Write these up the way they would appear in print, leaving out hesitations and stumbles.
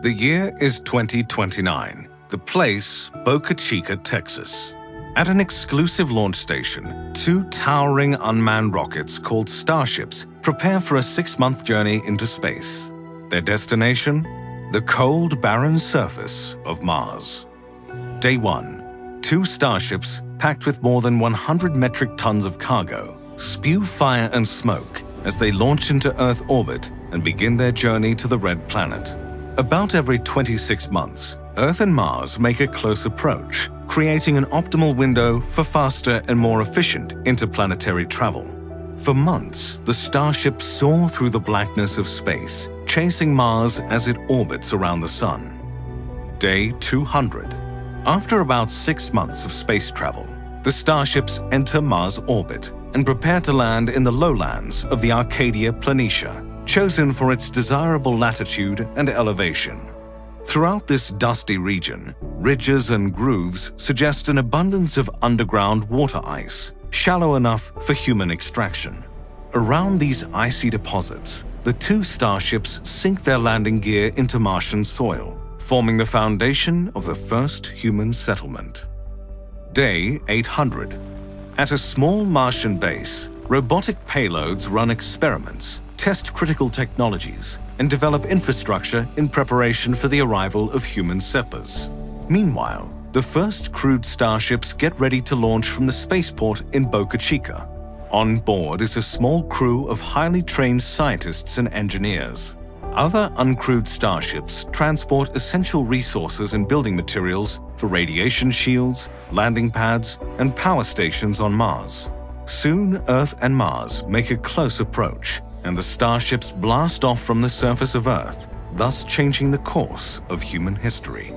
The year is 2029. The place, Boca Chica, Texas. At an exclusive launch station, two towering unmanned rockets called Starships prepare for a 6-month journey into space. Their destination? The cold, barren surface of Mars. Day 1. Two Starships, packed with more than 100 metric tons of cargo, spew fire and smoke as they launch into Earth orbit and begin their journey to the Red Planet. About every 26 months, Earth and Mars make a close approach, creating an optimal window for faster and more efficient interplanetary travel. For months, the Starships soar through the blackness of space, chasing Mars as it orbits around the Sun. Day 200. After about 6 months of space travel, the Starships enter Mars orbit and prepare to land in the lowlands of the Arcadia Planitia, chosen for its desirable latitude and elevation. Throughout this dusty region, ridges and grooves suggest an abundance of underground water ice, shallow enough for human extraction. Around these icy deposits, the two Starships sink their landing gear into Martian soil, forming the foundation of the first human settlement. Day 800. At a small Martian base, robotic payloads run experiments, test critical technologies, and develop infrastructure in preparation for the arrival of human settlers. Meanwhile, the first crewed Starships get ready to launch from the spaceport in Boca Chica. On board is a small crew of highly trained scientists and engineers. Other uncrewed Starships transport essential resources and building materials for radiation shields, landing pads, and power stations on Mars. Soon, Earth and Mars make a close approach, and the Starships blast off from the surface of Earth, thus changing the course of human history.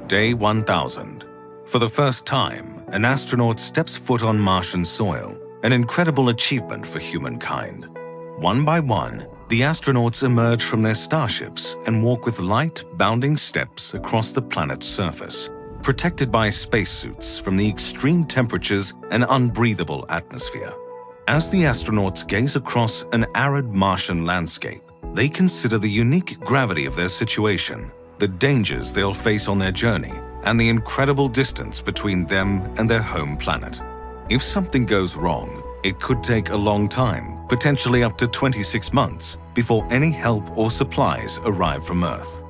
Day 1000. For the first time, an astronaut steps foot on Martian soil, an incredible achievement for humankind. One by one, the astronauts emerge from their Starships and walk with light, bounding steps across the planet's surface, protected by spacesuits from the extreme temperatures and unbreathable atmosphere. As the astronauts gaze across an arid Martian landscape, they consider the unique gravity of their situation, the dangers they'll face on their journey, and the incredible distance between them and their home planet. If something goes wrong, it could take a long time, potentially up to 26 months, before any help or supplies arrive from Earth.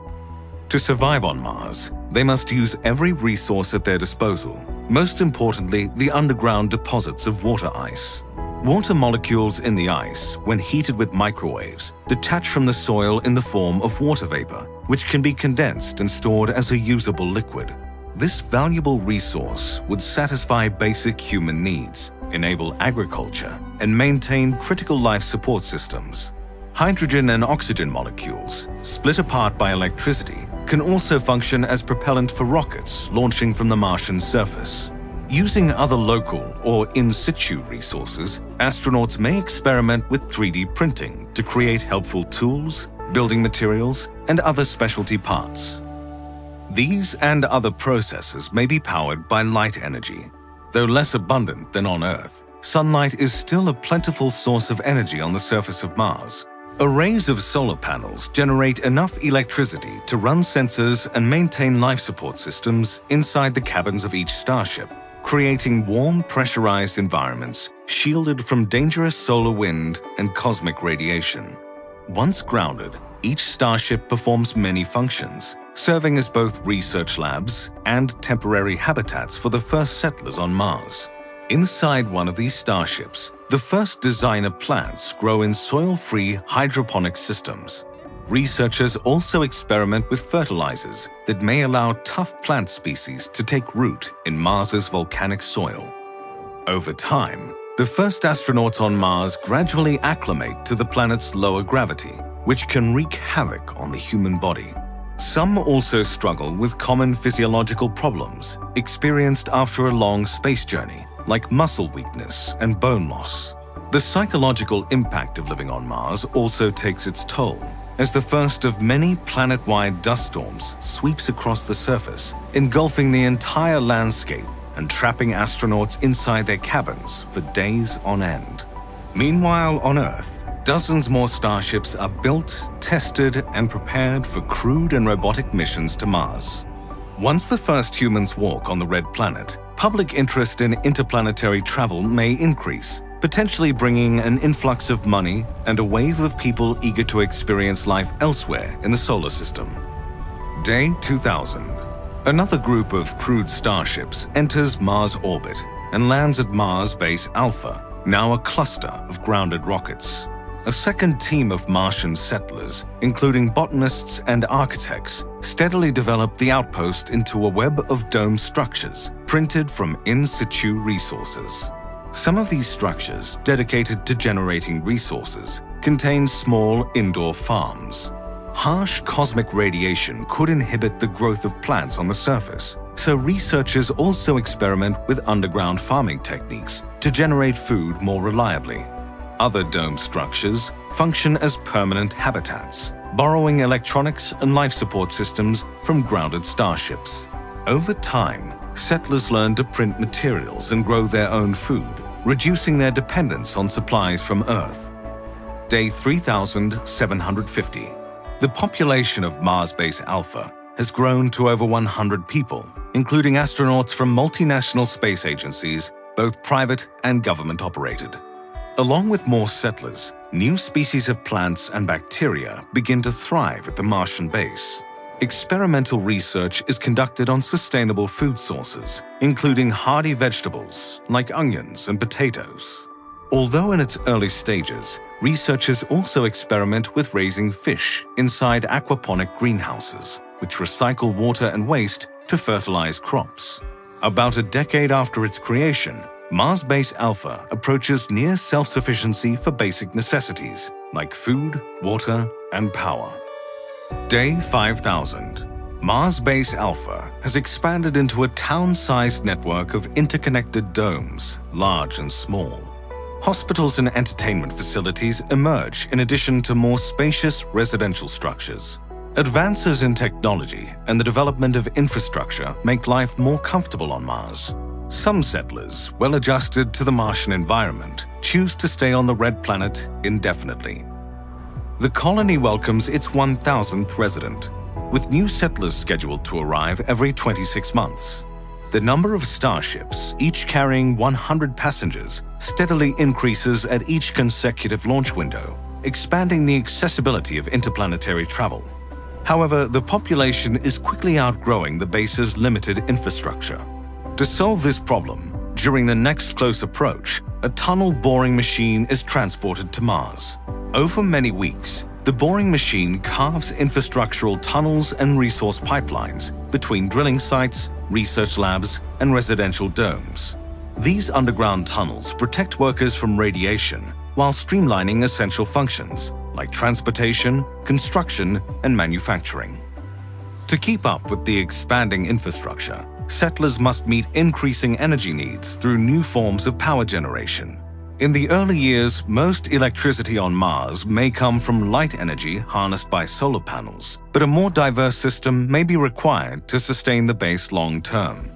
To survive on Mars, they must use every resource at their disposal, most importantly the underground deposits of water ice. Water molecules in the ice, when heated with microwaves, detach from the soil in the form of water vapor, which can be condensed and stored as a usable liquid. This valuable resource would satisfy basic human needs, enable agriculture, and maintain critical life support systems. Hydrogen and oxygen molecules, split apart by electricity, can also function as propellant for rockets launching from the Martian surface. Using other local or in-situ resources, astronauts may experiment with 3D printing to create helpful tools, building materials, and other specialty parts. These and other processes may be powered by light energy. Though less abundant than on Earth, sunlight is still a plentiful source of energy on the surface of Mars. Arrays of solar panels generate enough electricity to run sensors and maintain life support systems inside the cabins of each Starship, creating warm, pressurized environments shielded from dangerous solar wind and cosmic radiation. Once grounded, each Starship performs many functions, serving as both research labs and temporary habitats for the first settlers on Mars. Inside one of these Starships, the first designer plants grow in soil-free hydroponic systems. Researchers also experiment with fertilizers that may allow tough plant species to take root in Mars's volcanic soil. Over time, the first astronauts on Mars gradually acclimate to the planet's lower gravity, which can wreak havoc on the human body. Some also struggle with common physiological problems experienced after a long space journey, like muscle weakness and bone loss. The psychological impact of living on Mars also takes its toll, as the first of many planet-wide dust storms sweeps across the surface, engulfing the entire landscape and trapping astronauts inside their cabins for days on end. Meanwhile, on Earth, Dozens more starships are built, tested, and prepared for crewed and robotic missions to Mars. Once the first humans walk on the Red Planet, public interest in interplanetary travel may increase, potentially bringing an influx of money and a wave of people eager to experience life elsewhere in the solar system. Day 2000. Another group of crewed starships enters Mars orbit and lands at Mars Base Alpha, now a cluster of grounded rockets. A second team of Martian settlers, including botanists and architects, steadily developed the outpost into a web of dome structures printed from in situ resources. Some of these structures, dedicated to generating resources, contain small indoor farms. Harsh cosmic radiation could inhibit the growth of plants on the surface, so researchers also experiment with underground farming techniques to generate food more reliably. Other dome structures function as permanent habitats, borrowing electronics and life support systems from grounded starships. Over time, settlers learn to print materials and grow their own food, reducing their dependence on supplies from Earth. Day 3750. The population of Mars Base Alpha has grown to over 100 people, including astronauts from multinational space agencies, both private and government-operated. Along with more settlers, new species of plants and bacteria begin to thrive at the Martian base. Experimental research is conducted on sustainable food sources, including hardy vegetables like onions and potatoes. Although in its early stages, researchers also experiment with raising fish inside aquaponic greenhouses, which recycle water and waste to fertilize crops. About a decade after its creation, Mars Base Alpha approaches near self-sufficiency for basic necessities like food, water, and power. Day 5000. Mars Base Alpha has expanded into a town-sized network of interconnected domes, large and small. Hospitals and entertainment facilities emerge in addition to more spacious residential structures. Advances in technology and the development of infrastructure make life more comfortable on Mars. Some settlers, well adjusted to the Martian environment, choose to stay on the Red Planet indefinitely. The colony welcomes its 1,000th resident, with new settlers scheduled to arrive every 26 months. The number of starships, each carrying 100 passengers, steadily increases at each consecutive launch window, expanding the accessibility of interplanetary travel. However, the population is quickly outgrowing the base's limited infrastructure. To solve this problem, during the next close approach, a tunnel boring machine is transported to Mars. Over many weeks, the boring machine carves infrastructural tunnels and resource pipelines between drilling sites, research labs, and residential domes. These underground tunnels protect workers from radiation while streamlining essential functions like transportation, construction, and manufacturing. To keep up with the expanding infrastructure, settlers must meet increasing energy needs through new forms of power generation. In the early years, most electricity on Mars may come from light energy harnessed by solar panels, but a more diverse system may be required to sustain the base long-term.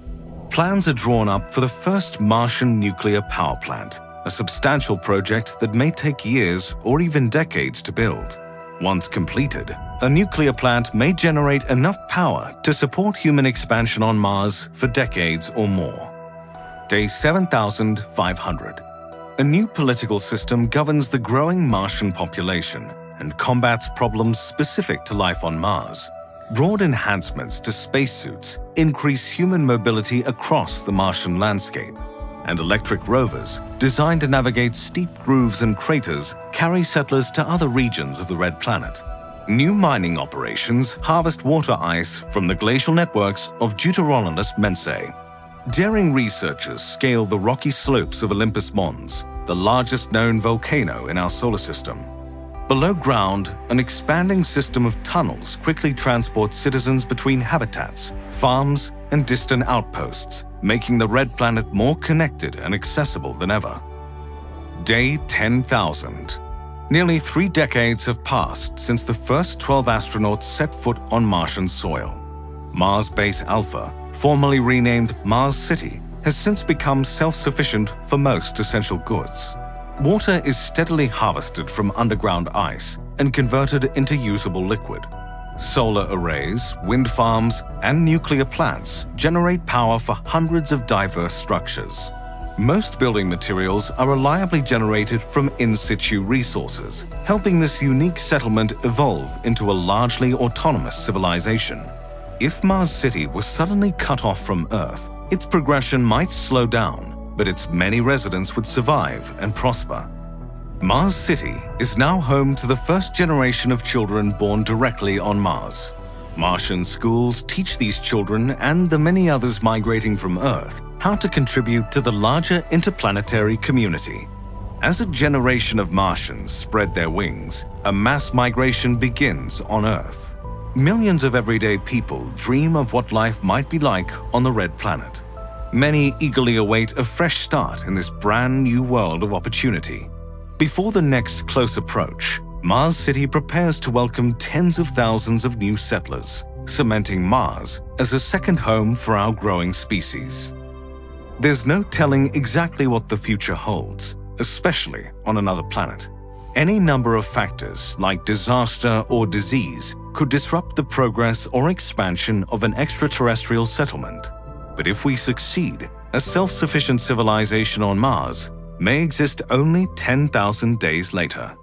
Plans are drawn up for the first Martian nuclear power plant, a substantial project that may take years or even decades to build. Once completed, a nuclear plant may generate enough power to support human expansion on Mars for decades or more. Day 7500. A new political system governs the growing Martian population and combats problems specific to life on Mars. Broad enhancements to spacesuits increase human mobility across the Martian landscape, and electric rovers, designed to navigate steep grooves and craters, carry settlers to other regions of the Red Planet. New mining operations harvest water ice from the glacial networks of Deuteronomus Mensae. Daring researchers scale the rocky slopes of Olympus Mons, the largest known volcano in our solar system. Below ground, an expanding system of tunnels quickly transports citizens between habitats, farms, and distant outposts, making the Red Planet more connected and accessible than ever. Day 10,000. Nearly 3 decades have passed since the first 12 astronauts set foot on Martian soil. Mars Base Alpha, formerly renamed Mars City, has since become self-sufficient for most essential goods. Water is steadily harvested from underground ice and converted into usable liquid. Solar arrays, wind farms, and nuclear plants generate power for hundreds of diverse structures. Most building materials are reliably generated from in-situ resources, helping this unique settlement evolve into a largely autonomous civilization. If Mars City was suddenly cut off from Earth, its progression might slow down, but its many residents would survive and prosper. Mars City is now home to the first generation of children born directly on Mars. Martian schools teach these children and the many others migrating from Earth how to contribute to the larger interplanetary community. As a generation of Martians spread their wings, a mass migration begins on Earth. Millions of everyday people dream of what life might be like on the Red Planet. Many eagerly await a fresh start in this brand new world of opportunity. Before the next close approach, Mars City prepares to welcome tens of thousands of new settlers, cementing Mars as a second home for our growing species. There's no telling exactly what the future holds, especially on another planet. Any number of factors, like disaster or disease, could disrupt the progress or expansion of an extraterrestrial settlement. But if we succeed, a self-sufficient civilization on Mars may exist only 10,000 days later.